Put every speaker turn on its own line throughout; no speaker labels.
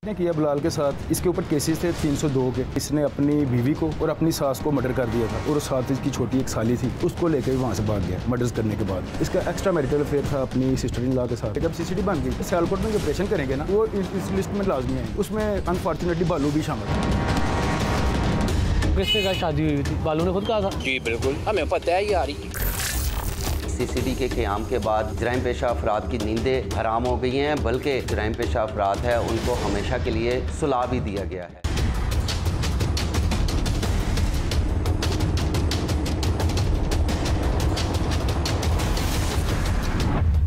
ने किया बिलाल के साथ। इसके ऊपर केसेस थे 302 के। इसने अपनी बीवी को और अपनी सास को मर्डर कर दिया था और साथ इसकी छोटी एक साली थी, उसको लेकर वहाँ से भाग गया मर्डर करने के बाद। इसका एक्स्ट्रा मैरिटल अफेयर था अपनी सिस्टर इन लॉ के साथ। जब सीसीडी बन गई सियालकोट में जो ऑपरेशन करेंगे ना, वो इस लिस्ट में लाजमी है। उसमें अनफॉर्चुनेटली बालू भी शामिल था।
किसके साथ शादी हुई थी? बालू ने खुद कहा था?
जी बिल्कुल, हमें पता है यार।
सीसीडी के क़याम के बाद जराइम पेशा अफराद की नींदें हराम हो गई हैं, बल्कि जराइम पेशा अफराद है उनको हमेशा के लिए सुला भी दिया गया है।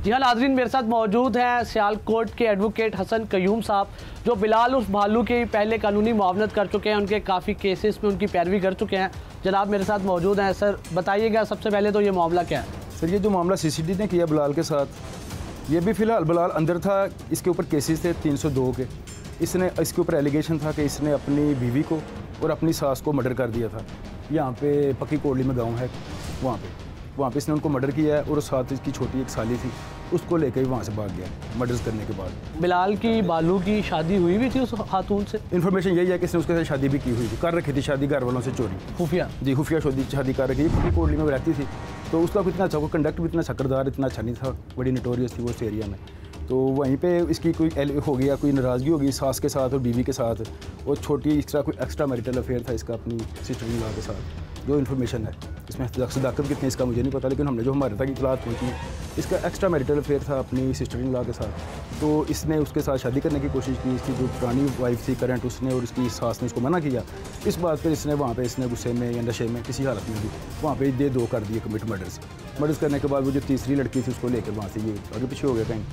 जी हाँ नाज़रीन, मेरे साथ मौजूद हैं सियालकोट के एडवोकेट हसन कयूम साहब, जो बिलाल उर्फ भालू की पहले कानूनी मुआवनत कर चुके हैं। उनके काफ़ी केसेस में उनकी पैरवी कर चुके हैं। जनाब मेरे साथ मौजूद हैं। सर बताइएगा सबसे पहले तो ये मामला क्या है?
सर ये जो मामला सीसीडी ने किया बिलाल के साथ, ये भी फ़िलहाल बिलाल अंदर था। इसके ऊपर केसेस थे 302 के। इसके ऊपर एलिगेशन था कि इसने अपनी बीवी को और अपनी सास को मर्डर कर दिया था। यहाँ पे पक्की कोडली में गाँव है, वहाँ पे इसने उनको मर्डर किया है और साथ इसकी छोटी एक साली थी, उसको लेकर वहाँ से भाग गया मर्डर करने के बाद। बिलाल
की बालू की शादी हुई भी थी उस खातून से?
इन्फॉर्मेशन यही है कि इसने उसके साथ शादी भी की हुई थी, कर रखी थी शादी घर वालों से चोरी, खुफिया। जी खुफिया शादी कर रखी थी। पक्की कोडली में रहती थी, तो उसका इतना अच्छा कंडक्ट भी इतना अच्छा किरदार इतना अच्छा नहीं था, बड़ी नोटोरियस थी वो उस एरिया में। तो वहीं पे इसकी कोई हो गया, कोई नाराज़गी होगी सास के साथ और बीवी के साथ, और छोटी एक्स्ट्रा मैरिटल अफेयर था इसका अपनी सिस्टर इन लॉ के साथ। जो इन्फॉर्मेशन है इसमें सदाकत कितनी इसका मुझे नहीं पता, लेकिन हमने जो हमारे तक इतलात पहुँची है, इसका एक्स्ट्रा मैरिटल अफेयर था अपनी सिस्टर इन लॉ के साथ। तो इसने उसके साथ शादी करने की कोशिश की। इसकी जो पुरानी वाइफ थी करंट, उसने और इसकी सास ने इसको मना किया। इस बात पर इसने वहाँ पे इसने गुस्से में या नशे में किसी हालत में भी वहाँ पे दे दो कर दिए कमिट मर्डर्स करने के बाद वो जो तीसरी लड़की थी उसको लेकर वहाँ से ये आगे पीछे हो गया कहीं।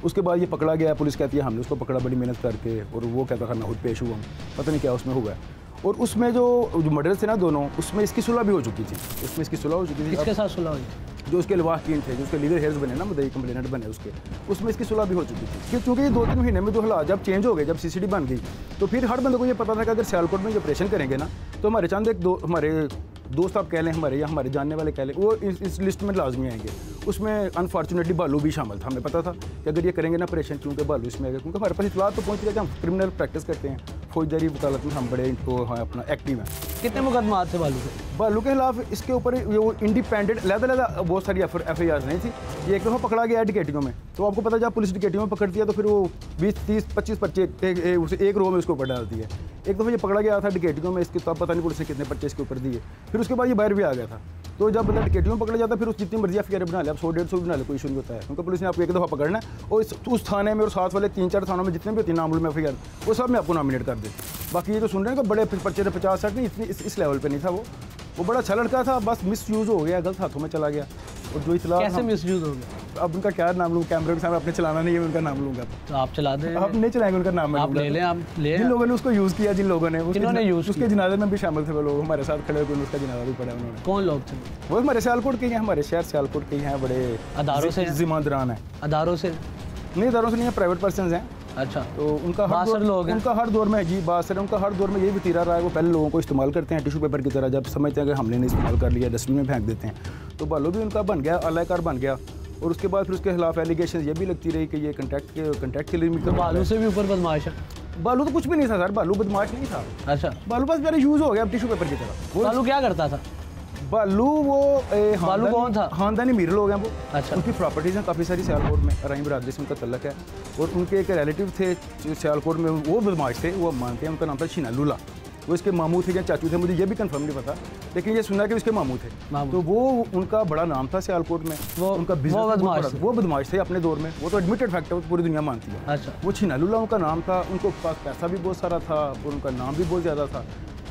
उसके बाद ये पकड़ा गया, पुलिस कहती है हमने उसको पकड़ा बड़ी मेहनत करके, और वो कहता था मैं खुद पेश हुआ, पता नहीं क्या उसमें हुआ। और उसमें जो मर्डर थे ना दोनों, उसमें इसकी सुलह भी हो चुकी थी। उसमें इसकी सुलह हो चुकी थी।
किसके साथ सुलह हुई?
जो उसके लवाहकीन थे, जो उसके लीगल हेयर्स बने ना, मुद्दई कंप्लेनेंट बने उसके, उसमें इसकी सुलह भी हो चुकी थी। क्योंकि ये 2-3 महीने में जो हालात जब चेंज हो गए, जब सीसीडी बन गई, तो फिर हर बंदे को ये पता था कि अगर सियालकोट में जो ऑपरेशन करेंगे ना, तो हमारे चंद एक हमारे दोस्त आप कह लें, हमारे जानने वाले कह लें, वो इस लिस्ट में लाजमी आएंगे। उसमें अनफॉर्चुनेटली बालू भी शामिल था। हमें पता था कि अगर ये करेंगे ना ऑपरेशन, क्योंकि बालू इसमें आएगा, क्योंकि हमारे पास इतलात तो पहुँच गया कि हम क्रिमिनल प्रैक्टिस करते हैं, फौजदारी वकालत में हम बड़े तो हाँ अपना एक्टिव हैं।
कितने मुकदमा थे बालू के खिलाफ? इसके ऊपर वो इंडिपेंडेंट अलग बहुत सारी FIR नहीं थी। ये एक दफ़ा पकड़ा गया है डिकेटियों में, तो आपको पता जब पुलिस डिकेटियों में पकड़ती है तो फिर वो 20-30-25 पर्चे एक रो में उसके ऊपर डालती है। एक दफ़ा ये पकड़ा गया था डिकेटियों में, इसके तब पता नहीं पुलिस ने कितने पर्चे इसके ऊपर दिए। फिर उसके बाद ये बाहर भी आ गया था। तो जब बंदा डिकेटियों में पकड़ा जाता है, फिर उस जितनी मर्जी FIR बना ले, आप 100-150 बना ले, कोई इशू नहीं होता है, क्योंकि पुलिस ने आपको एक दफ़ा पकड़ना है और उस थाने में और साथ वाले 3-4 थानों में जितने भी होती है नामुल में FIR, वो सब में आपको नॉमिनेट कर देते। बाकी ये जो सुन रहे हैं कि बड़े पर्चे 50-60 नहीं, इस लेवल पर नहीं था वो बड़ा अच्छा लड़का था, बस मिसयूज़ हो गया, गलत हाथों में चला गया। और जो इतला कैसे मिसयूज़ हो गया?
अब उनका क्या नाम लूँ? कैमरे के सामने अपने चलाना नहीं है, उनका नाम लूँगा
तो आप चला दें।
आप नहीं चलाएंगे, उनका नाम
आप ले लें। आप ले
जिन लोगों ने उसको यूज़ किया, जिन लोगों ने
उसके
जनाजे में भी शामिल थे, वो लोग हमारे साथ खड़े होकर उसका जनाजा भी पड़ा उन्होंने।
कौन लोग थे
वो? हमारे सियालकोट के ही हैं, हमारे शहर सियालकोट के ही हैं, बड़े
अदारों से
जिम्मेदारान हैं।
अदारों से
नहीं, अदारों से नहीं है, प्राइवेट पर्सन हैं।
अच्छा,
तो उनका हर दौर में जी बात उनका हर दौर में यही वतीरा रहा है। वो पहले लोगों को इस्तेमाल करते हैं टिशू पेपर की तरह, जब समझते हैं कि हमने नहीं इस्तेमाल कर लिया डस्टबिन में फेंक देते हैं। तो बालू भी उनका बन गया, अलाकार बन गया। और उसके बाद फिर उसके खिलाफ एलिगेशन ये भी लगती रही कि ये कंटेक्ट के लिए।
तो बालू से भी ऊपर बदमाश है? बालू
तो कुछ भी नहीं था सर, बालू बदमाश नहीं था।
अच्छा,
बालू बस मेरा यूज़ हो गया टिशू पेपर की तरह।
बालू क्या करता था?
बालू
बालू कौन था?
खानदानी मीर लोग हैं वो।
अच्छा,
उनकी प्रॉपर्टीज़ हैं काफ़ी सारी सियालकोट में, अराई बरादरी से उनका तल्लक है। और उनके एक रिलेटिव थे सियालकोट में, वो बदमाश थे, वो मानते हैं। उनका नाम था छिनालूला। वो इसके मामू थे या चाचू थे, मुझे ये भी कंफर्म नहीं पता, लेकिन ये सुना कि उसके मामू थे। तो वो उनका बड़ा नाम था सियालकोट में। उनका बिजनेस वो बदमाश थे अपने दौर में, वो तो एडमिटेड फैक्ट है, वो पूरी दुनिया मानती है।
अच्छा,
वो छिनालूला उनका नाम था। उनको पास पैसा भी बहुत सारा था और उनका नाम भी बहुत ज़्यादा था।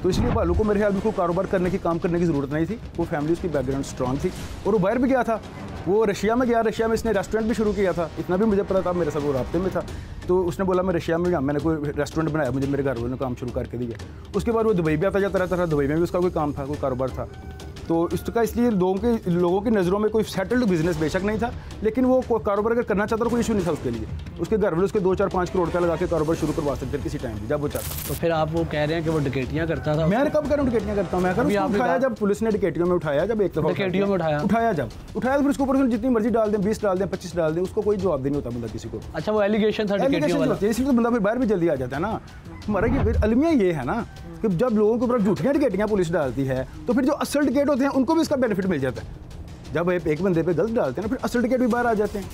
तो इसलिए बालू को मेरे ख्याल में कोई कारोबार करने की काम करने की ज़रूरत नहीं थी। वो फैमिली उसकी बैकग्राउंड स्ट्रॉन्ग थी और वो बाहर भी गया था। वो रशिया में गया, रशिया में इसने रेस्टोरेंट भी शुरू किया था, इतना भी मुझे पता था, मेरे साथ वो राब्ते में था। तो उसने बोला मैं रशिया में गया, मैंने कोई रेस्टोरेंट बनाया, मुझे मेरे घर वालों ने काम शुरू करके दिया। उसके बाद वो दुबई भी आता जाता रहता था, दुबई में भी उसका कोई काम था, कोई कारोबार था।
तो इसका इसलिए लोगों की नज़रों में कोई सेटल्ड बिजनेस बेशक नहीं था, लेकिन वो कारोबार अगर करना चाहता तो कोई इशू नहीं था उसके लिए। उसके घर वाले उसके 2-4-5 करोड़ का लगा के कारोबार शुरू करवा सकते थे किसी टाइम भी जब वो चाहता।
तो फिर आप वो कह रहे हैं कि वो डकैतियाँ करता था?
मैं कब करूँ डकैतियाँ करता हूँ? मैं करूँ उठाया जब पुलिस ने डकैतियों में उठाया, जब एक दफ़ा
डकैतियों में उठाया
जब उठाया तो फिर उसके ऊपर जितनी मर्जी डाल दें, 20 डाल दें, 25 डाल दें, उसको कोई जवाब नहीं होता बंदा किसी को।
अच्छा, वो एलिगेशन था डकैतियों वाला,
इसलिए तो बंदा फिर बाहर भी जल्दी आ जाता है ना। हमारा ये फिर अलमिया ये है ना कि जब लोगों के ऊपर झूठियाँ डकैतियाँ पुलिस डालती है तो फिर जो असल डकैत होते हैं उनको भी इसका बेनिफिट मिल जाता है। जब एक बंदे पे गलत डालते हैं ना, फिर असल डकैत भी बाहर आ जाते हैं,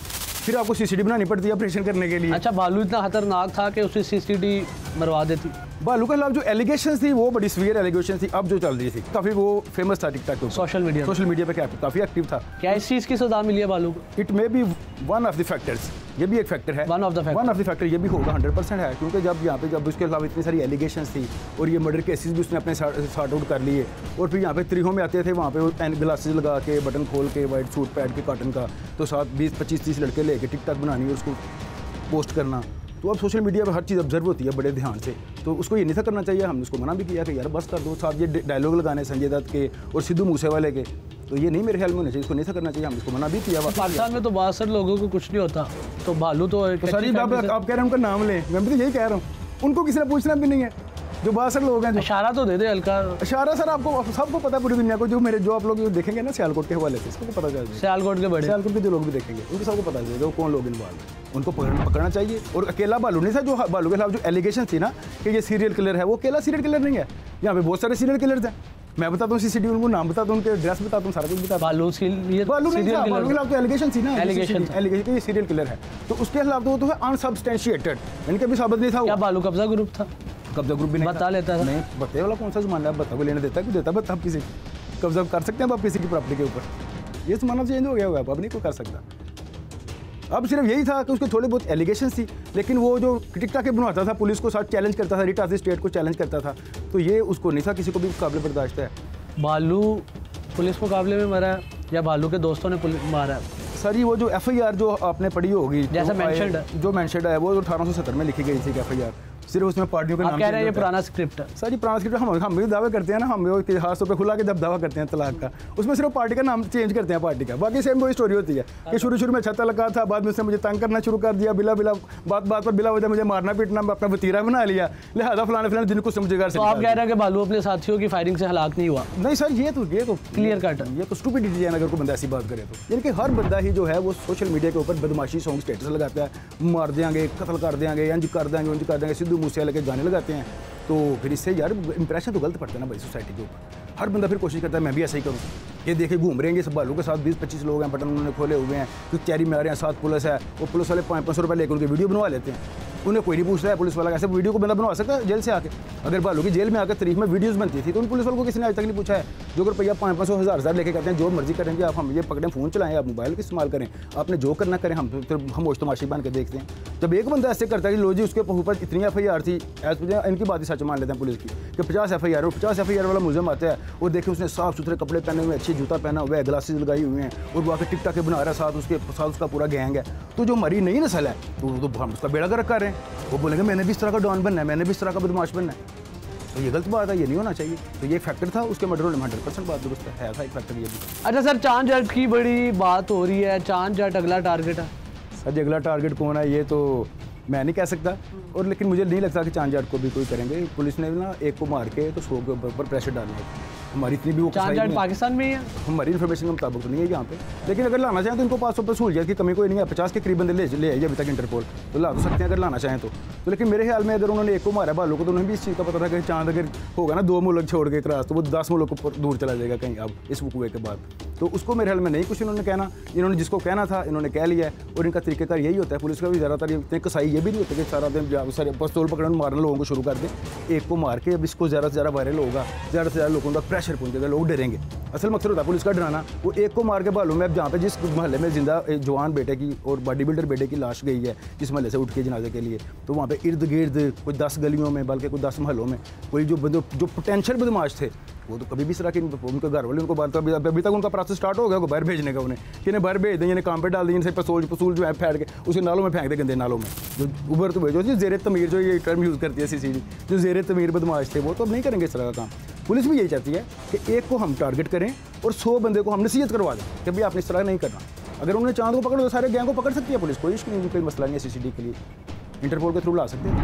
फिर आपको सीसीडी बनानी पड़ती है ऑपरेशन करने के लिए।
अच्छा, भालू इतना खतरनाक था कि उसे सीसीडी मरवा देती?
भालू के खिलाफ जो एलिगेशन थी वो बड़ी सीवियर एलिगेशन थी, अब जो चल रही थी काफ़ी वो फेमस था टिकटॉक पे,
सोशल मीडिया
पे काफ़ी एक्टिव था।
क्या इस चीज़ की सजा मिली है भालू को?
It may be one of the factors, ये भी एक फैक्टर है, वन ऑफ द फैक्टर ये भी होगा, 100% है, क्योंकि जब यहाँ पे जब उसके खिलाफ इतनी सारी एलिगेशंस थी और ये मर्डर केसेस भी उसने अपने सॉर्ट आउट कर लिए, और फिर यहाँ पे त्रिहों में आते थे, वहाँ पे वो पेन ग्लासेस लगा के बटन खोल के वाइट सूट पहन के कॉटन का, तो साथ 20-25-30 लड़के लेके टिकटॉक बनानी और उसको पोस्ट करना। तो अब सोशल मीडिया पर हर चीज़ ऑब्जर्व होती है बड़े ध्यान से, तो उसको ये नहीं था करना चाहिए। हमने उसको मना भी किया कि यार बस कर दो, साथ ये डायलॉग लगाने संजय दत्त के और सिद्धू मूसेवाले के, तो ये नहीं मेरे ख्याल में होना चाहिए, इसको नहीं था करना चाहिए। हमने उसको मना भी किया।
पाकिस्तान में तो बहुत सारे लोगों को कुछ नहीं होता, तो भालू तो
सर आप कह रहे हैं उनका नाम लें, मैं भी तो यही कह रहा हूँ, उनको किसी ने पूछना भी नहीं है, जो बहुत सारे लोग हैं।
इशारा तो दे दे हल्का इशारा।
सर आपको सबको पता है पूरी दुनिया को, जो आप लोग देखेंगे ना सियालकोट के हवाले से, इसको पता चल जाएगा।
सियालकोट के जो
लोग भी देखेंगे उनको सबको पता चलेगा कौन लोग इन्वॉल्व है, उनको पकड़ना चाहिए। और अकेला भालू नहीं था, जो भालू के खिलाफ जो एलिगेशन थी ना कि ये सीरियल किलर है, वो अकेला सीरियल किलर नहीं है, यहाँ पे बहुत सारे सीरियल किलर्स हैं। मैं बताता हूँ सीसीटीवी, उनको नाम बताता हूँ, उनके एड्रेस बताता हूँ, सारा कुछ बताता हूँ।
भालू
के खिलाफ तो एलिगेशन थी ना, एलिगेशन ये सीरियल किलर है, तो उसके खिलाफ तो वो तो है अनसब्सटेंशिएटेड, यानी कि अभी साबित नहीं था।
क्या भालू कब्जा ग्रुप था?
कब्जा ग्रुप भी नहीं
बता लेता था?
नहीं, बताए वाला कौन सा जमाना है, बता लेने देता है, देता बता आप किसी कब्जा कर सकते हैं आप किसी की प्रॉपर्टी के ऊपर? ये जमाना चेंज हो गया हुआ है, अब नहीं कोई कर सकता। अब सिर्फ यही था कि उसके थोड़े बहुत एलिगेशन थी, लेकिन वो जो टिकटॉक के बनवाता था, पुलिस को साथ चैलेंज करता था, रिट ऑफ द स्टेट को चैलेंज करता था, तो ये उसको नहीं था किसी को भी काबिल बर्दाश्त है।
भालू पुलिस मुकाबले में मरा है या भालू के दोस्तों ने पुलिस मारा है?
सर वो जो एफआईआर जो आपने पढ़ी होगी,
जैसा मेंशन्ड
है, वो 1870 में लिखी गई थी एफआईआर, सिर्फ उसमें पार्टियों के नाम
कह रहे हैं ये पुराना स्क्रिप्ट है।
सर ये पुराना स्क्रिप्ट हम भी दावे करते हैं ना, हम इतिहास पे खुला के जब दावा करते हैं तलाक का, उसमें सिर्फ पार्टी का नाम चेंज करते हैं पार्टी का, बाकी सेम वही स्टोरी होती है कि शुरू में छत्ता लगा था, बाद में उसने मुझे तंग करना शुरू कर दिया, बात पर बिला वजह मुझे मारना पीटना, अपना वतीरा बना लिया, लिहाजा फलाने जिनको समझे घर से।
आप कह रहे हैं कि भालू अपने साथियों की फायरिंग से हलाक नहीं हुआ?
नहीं सर, ये तो
क्लियर कट है,
ये तो स्टूपिडिटी है अगर कोई बंदा ऐसी बात करे तो। यानी कि हर बंदा ही जो है वो सोशल मीडिया के ऊपर बदमाशी सॉन्ग स्टेटस लगाता है, मार देंगे, कत्ल कर देंगे, इंज कर देंगे, सिद्धू मूसेवाले के गाने लगाते हैं, तो फिर इससे यार इंप्रेशन तो गलत पड़ता है ना भाई सोसाइटी के ऊपर। हर बंदा फिर कोशिश करता है मैं भी ऐसा ही करूँ, ये देखे घूम रहे हैं सब भालू के साथ 20-25 लोग हैं, बटन उन्होंने खोले हुए हैं, कुछ कैरी में आ रहे हैं, साथ पुलिस है, वो पुलिस वाले 500 रुपये लेकर उनके वीडियो बनवा लेते हैं, उन्हें कोई नहीं पूछता है पुलिस वाला ऐसे वीडियो को बंदा बनवा सकता है जेल से आके। अगर भालू की जेल में आकर तारीख में वीडियोस बनती थी तो उन पुलिस वालों को किसी ने आज तक नहीं पूछा है। जो रुपया 500 हज़ार लेके करते हैं, जो मर्जी करेंगे आप, हम ये पकड़ें, फ़ोन चलाएं, आप मोबाइल का इस्तेमाल करें, आपने जो करना करें, हम फिर होश तमाशी बन के देखते हैं। जब एक बंदा ऐसे करता है कि लो जी उसके ऊपर इतनी FIR थी, इनकी बात ही सच मान लेते हैं पुलिस की कि 50 FIR और 50 FIR वाला मुलज़िम आता है और देखिए उसने साफ सुथरे कपड़े पहने हुए, अच्छी जूता पहना हुआ है, ग्लासेस लगाई हुई हैं और वो आकर टिकटॉक बना रहा है, साथ उसका पूरा गैंग है, तो जो हमारी नई नस्ल है तो हम उसका बेड़ा गर्क कर रहे हैं। वो बोलेंगे मैंने भी इस तरह का डॉन बनना है, मैंने भी इस तरह का बदमाश बनना है, तो ये गलत बात है, ये नहीं होना चाहिए। तो ये फैक्टर था उसके मर्डर में 100% बात दुरुस्त है, था एक फैक्टर ये भी।
अच्छा सर, चांद जट की बड़ी बात हो रही है, चांद जट अगला टारगेट है?
सर अगला टारगेट कौन है ये तो मैं नहीं कह सकता, और लेकिन मुझे नहीं लगता कि चांद जाट को भी कोई करेंगे। पुलिस ने ना एक को मार के तो 100 के ऊपर प्रेशर डालना है, हमारी इतनी भी वो
चांद जाट पाकिस्तान में ही है,
हमारी इन्फॉर्मेशन के मुताबिक तो नहीं है यहाँ पे, लेकिन अगर लाना चाहें तो इनको 500 पर सहूलियत की कमी कोई नहीं है। 50 के करीब बंदे ले आइए अभी तक इंटरपोल, तो ला तो सकते हैं अगर लाना चाहें तो। लेकिन मेरे ख्याल में अगर उन्होंने एक को मारा भालू को, तो उन्हें भी इस चीज़ का पता था कि चांद अगर होगा ना 2 मुल्क छोड़ के क्रॉस, तो वो 10 मुल्क ऊपर दूर चला जाएगा कहीं अब इस वकूए के बाद। तो उसको मेरे ख्याल में नहीं कुछ इन्होंने कहना, इन्होंने जिसको कहना था इन्होंने कह लिया है, और इनका तरीक़ेकार यही होता है। पुलिस का भी ज़्यादातर इतने कसाई ये भी नहीं होता कि सारा दिन सारे पिस्तौल पकड़ने मारने लोगों को शुरू कर दें, एक को मार के अब इसको ज़्यादा से ज़्यादा वायरल होगा, ज़्यादा से ज़्यादा लोगों का प्रेशर पहुंचेगा, लोग डरेंगे। असल मकसद होता है पुलिस का डराना। वो एक को मार के भालू में अब जहाँ पे जिस महल्ले में जिंदा जवान बेटे की और बॉडी बिल्डर बेटे की लाश गई है जिस महल्ले से उठ के जनाजे के लिए, तो वहाँ पे इर्द गिर्द कोई 10 गलियों में बल्कि कोई 10 महलों में कोई जो पोटेंशियल बदमाश थे वो तो कभी भी इस तरह के उनके घर वाले उनको बात अभी तक उनका प्रोसेस स्टार्ट हो गया बाहर भेजने का, उन्हें कि इन्हें बाहर भेज दें, इन्हें काम पे डाल दें, इनसे पसूल जो है फेंक के उसे नालों में फेंक दे, गंदे नालों में जो उभर तो भेजो। जो ज़ेर तमीर जो ये टर्म यूज़ करती है CCD, जो ज़ेर तमीर बदमाश थे वो तो अब नहीं करेंगे इस तरह का काम। पुलिस भी यही चाहती है कि एक को हम टारगेट करें और 100 बंदे को हम नसीहत करवा दें कि भाई आपने इस तरह नहीं करना। अगर उन्होंने चांद को पकड़ो तो सारे गैंग को पकड़ सकती है पुलिस, कोई इश्यू नहीं, कोई मसला नहीं है। CCD के लिए इंटरपोल के थ्रू ला सकते हैं।